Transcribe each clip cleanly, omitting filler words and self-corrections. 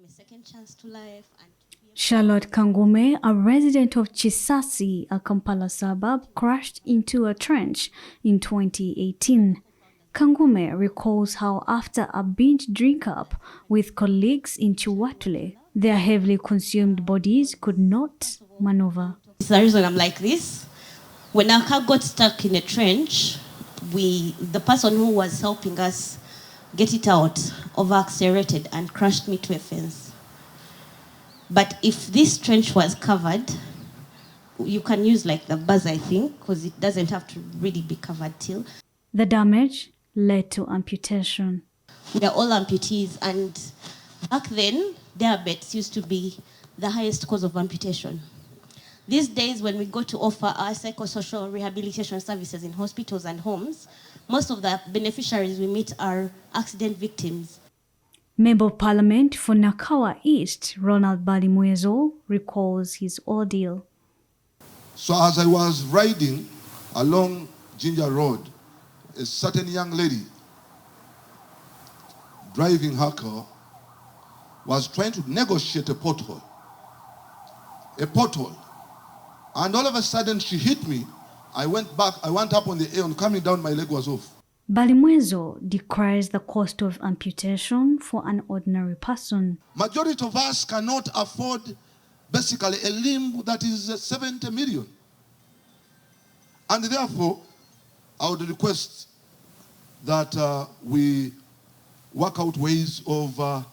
a second chance to life. And Charlotte Kangume, a resident of Chisasi, a Kampala suburb, crashed into a trench in 2018. Kangume recalls how after a binge drink-up with colleagues in Chiwatule, their heavily consumed bodies could not maneuver. It's the reason I'm like this. When our car got stuck in a trench, the person who was helping us get it out over-accelerated and crashed me to a fence. But if this trench was covered, you can use like the buzz, I think, because it doesn't have to really be covered till. The damage led to amputation. We are all amputees, and back then, diabetes used to be the highest cause of amputation. These days, when we go to offer our psychosocial rehabilitation services in hospitals and homes, most of the beneficiaries we meet are accident victims. Member of Parliament for Nakawa East, Ronald Balimwezo, recalls his ordeal. So as I was riding along Ginger Road, a certain young lady driving her car was trying to negotiate a pothole. And all of a sudden she hit me. I went up on the air, and coming down my leg was off. Balimwezo decries the cost of amputation for an ordinary person. Majority of us cannot afford basically a limb that is 70 million. And therefore, I would request that we work out ways of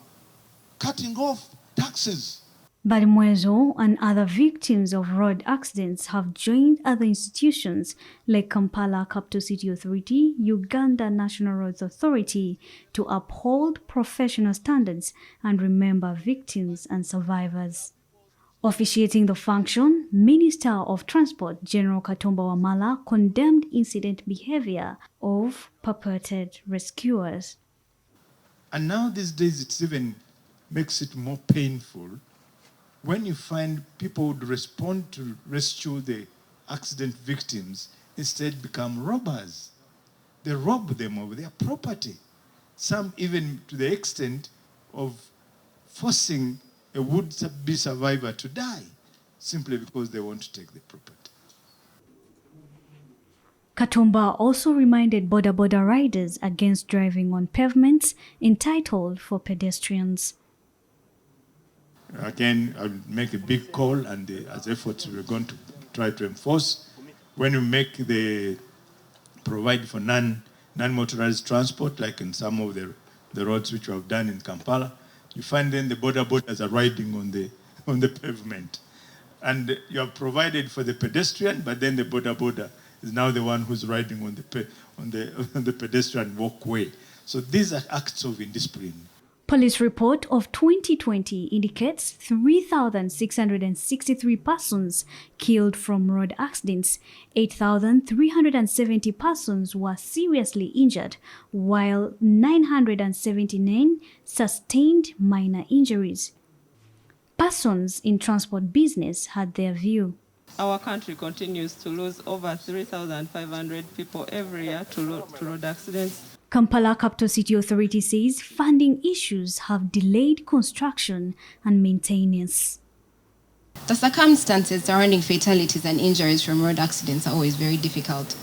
cutting off taxes. Balimwezo and other victims of road accidents have joined other institutions like Kampala Capital City Authority, Uganda National Roads Authority to uphold professional standards and remember victims and survivors. Officiating the function, Minister of Transport General Katumba Wamala condemned incident behavior of purported rescuers. And now these days it even makes it more painful when you find people would respond to rescue the accident victims, instead become robbers. They rob them of their property. Some even to the extent of forcing a would-be survivor to die simply because they want to take the property. Katumba also reminded boda riders against driving on pavements entitled for pedestrians. Again, I'll make a big call, and as efforts we're going to try to enforce. When you provide for non-motorized transport, like in some of the roads which we have done in Kampala, you find then the bodas are riding on the pavement. And you have provided for the pedestrian, but then the boda is now the one who's riding on the pedestrian walkway. So these are acts of indiscipline. Police report of 2020 indicates 3,663 persons killed from road accidents, 8,370 persons were seriously injured, while 979 sustained minor injuries. Persons in transport business had their view. Our country continues to lose over 3,500 people every year to road accidents. Kampala Capital City Authority says funding issues have delayed construction and maintenance. The circumstances surrounding fatalities and injuries from road accidents are always very difficult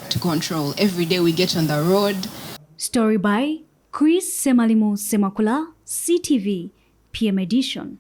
to control. Every day we get on the road. Story by Chris Semalimu Semakula, CTV, PM Edition.